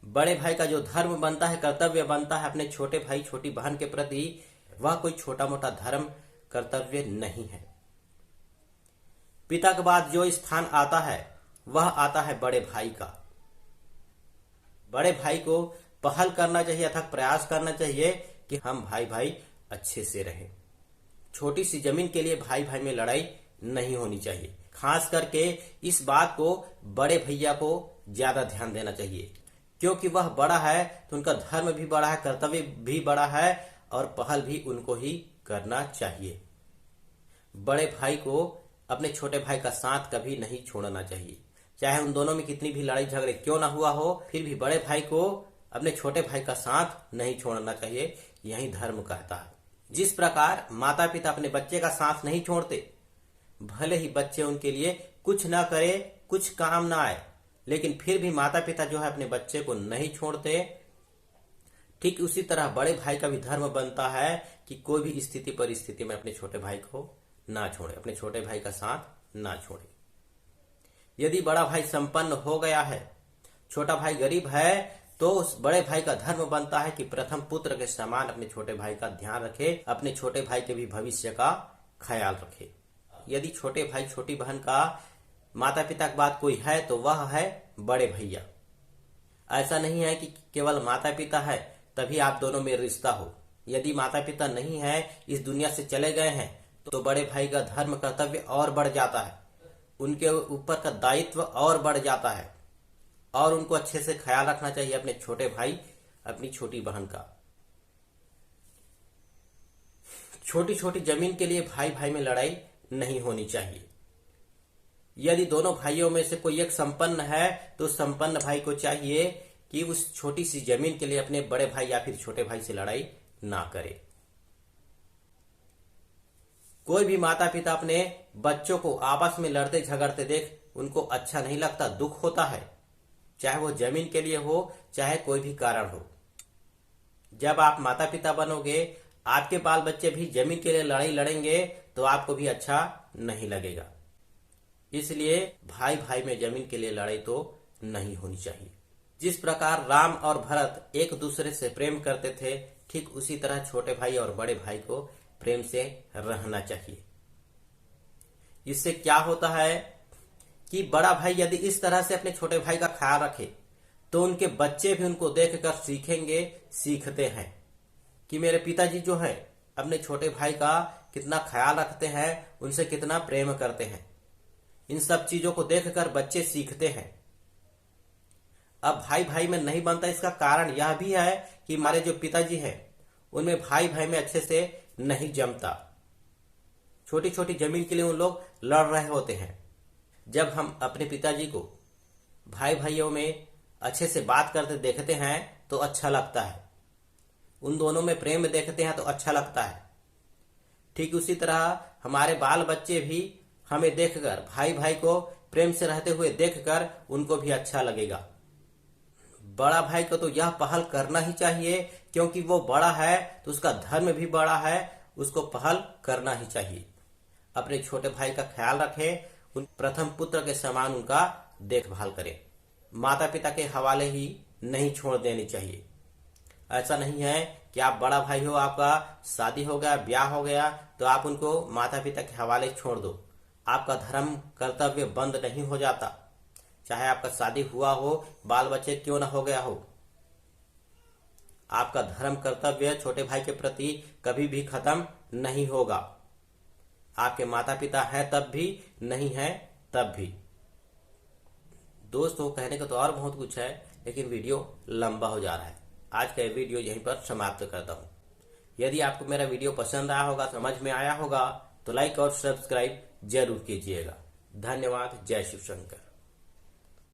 बड़े भाई का जो धर्म बनता है, कर्तव्य बनता है अपने छोटे भाई छोटी बहन के प्रति, वह कोई छोटा मोटा धर्म कर्तव्य नहीं है। पिता के बाद जो स्थान आता है वह आता है बड़े भाई का। बड़े भाई को पहल करना चाहिए, अथक प्रयास करना चाहिए कि हम भाई भाई अच्छे से रहें। छोटी सी जमीन के लिए भाई भाई में लड़ाई नहीं होनी चाहिए। खास करके इस बात को बड़े भैया को ज्यादा ध्यान देना चाहिए, क्योंकि वह बड़ा है तो उनका धर्म भी बड़ा है, कर्तव्य भी बड़ा है और पहल भी उनको ही करना चाहिए। बड़े भाई को अपने छोटे भाई का साथ कभी नहीं छोड़ना चाहिए, चाहे उन दोनों में कितनी भी लड़ाई झगड़े क्यों ना हुआ हो, फिर भी बड़े भाई को अपने छोटे भाई का साथ नहीं छोड़ना चाहिए। यही धर्म कहता है। जिस प्रकार माता पिता अपने बच्चे का साथ नहीं छोड़ते, भले ही बच्चे उनके लिए कुछ ना करे, कुछ काम ना आए, लेकिन फिर भी माता पिता जो है अपने बच्चे को नहीं छोड़ते, ठीक उसी तरह बड़े भाई का भी धर्म बनता है कि कोई भी स्थिति परिस्थिति में अपने छोटे भाई को ना छोड़े, अपने छोटे भाई का साथ ना छोड़े। यदि बड़ा भाई संपन्न हो गया है, छोटा भाई गरीब है, तो उस बड़े भाई का धर्म बनता है कि प्रथम पुत्र के समान अपने छोटे भाई का ध्यान रखे, अपने छोटे भाई के भी भविष्य का ख्याल रखे। यदि छोटे भाई छोटी बहन का माता पिता के बाद कोई है तो वह है बड़े भैया। ऐसा नहीं है कि केवल माता पिता है तभी आप दोनों में रिश्ता हो। यदि माता पिता नहीं है, इस दुनिया से चले गए हैं, तो बड़े भाई का धर्म कर्तव्य और बढ़ जाता है, उनके ऊपर का दायित्व और बढ़ जाता है और उनको अच्छे से ख्याल रखना चाहिए अपने छोटे भाई अपनी छोटी बहन का। छोटी छोटी जमीन के लिए भाई भाई में लड़ाई नहीं होनी चाहिए। यदि दोनों भाइयों में से कोई एक संपन्न है तो संपन्न भाई को चाहिए कि उस छोटी सी जमीन के लिए अपने बड़े भाई या फिर छोटे भाई से लड़ाई ना करे। कोई भी माता पिता अपने बच्चों को आपस में लड़ते झगड़ते देख उनको अच्छा नहीं लगता, दुख होता है, चाहे वो जमीन के लिए हो चाहे कोई भी कारण हो। जब आप माता पिता बनोगे, आपके बाल बच्चे भी जमीन के लिए लड़ाई लड़ेंगे तो आपको भी अच्छा नहीं लगेगा। इसलिए भाई भाई में जमीन के लिए लड़ाई तो नहीं होनी चाहिए। जिस प्रकार राम और भरत एक दूसरे से प्रेम करते थे, ठीक उसी तरह छोटे भाई और बड़े भाई को प्रेम से रहना चाहिए। इससे क्या होता है कि बड़ा भाई यदि इस तरह से अपने छोटे भाई का ख्याल रखे तो उनके बच्चे भी उनको देखकर सीखेंगे, सीखते हैं कि मेरे पिताजी जो है अपने छोटे भाई का कितना ख्याल रखते हैं, उनसे कितना प्रेम करते हैं। इन सब चीजों को देखकर बच्चे सीखते हैं। अब भाई भाई में नहीं बनता, इसका कारण यह भी है कि हमारे जो पिताजी हैं उनमें भाई भाई में अच्छे से नहीं जमता। छोटी छोटी जमीन के लिए उन लोग लड़ रहे होते हैं। जब हम अपने पिताजी को भाई भाइयों में अच्छे से बात करते देखते हैं तो अच्छा लगता है, उन दोनों में प्रेम देखते हैं तो अच्छा लगता है। ठीक उसी तरह हमारे बाल बच्चे भी हमें देखकर, भाई भाई को प्रेम से रहते हुए देखकर उनको भी अच्छा लगेगा। बड़ा भाई को तो यह पहल करना ही चाहिए, क्योंकि वो बड़ा है तो उसका धर्म भी बड़ा है, उसको पहल करना ही चाहिए। अपने छोटे भाई का ख्याल रखें, उन प्रथम पुत्र के समान उनका देखभाल करें। माता पिता के हवाले ही नहीं छोड़ देनी चाहिए। ऐसा नहीं है कि आप बड़ा भाई हो, आपका शादी हो गया, ब्याह हो गया, तो आप उनको माता पिता के हवाले छोड़ दो। आपका धर्म कर्तव्य बंद नहीं हो जाता, चाहे आपका शादी हुआ हो, बाल बच्चे क्यों ना हो गया हो। आपका धर्म कर्तव्य छोटे भाई के प्रति कभी भी खत्म नहीं होगा। आपके माता पिता हैं तब भी, नहीं है तब भी। दोस्तों, कहने का तो और बहुत कुछ है, लेकिन वीडियो लंबा हो जा रहा है। आज का वीडियो यहीं पर समाप्त करता हूं। यदि आपको मेरा वीडियो पसंद आया होगा, समझ में आया होगा, तो लाइक और सब्सक्राइब जरूर कीजिएगा। धन्यवाद। जय शिव शंकर।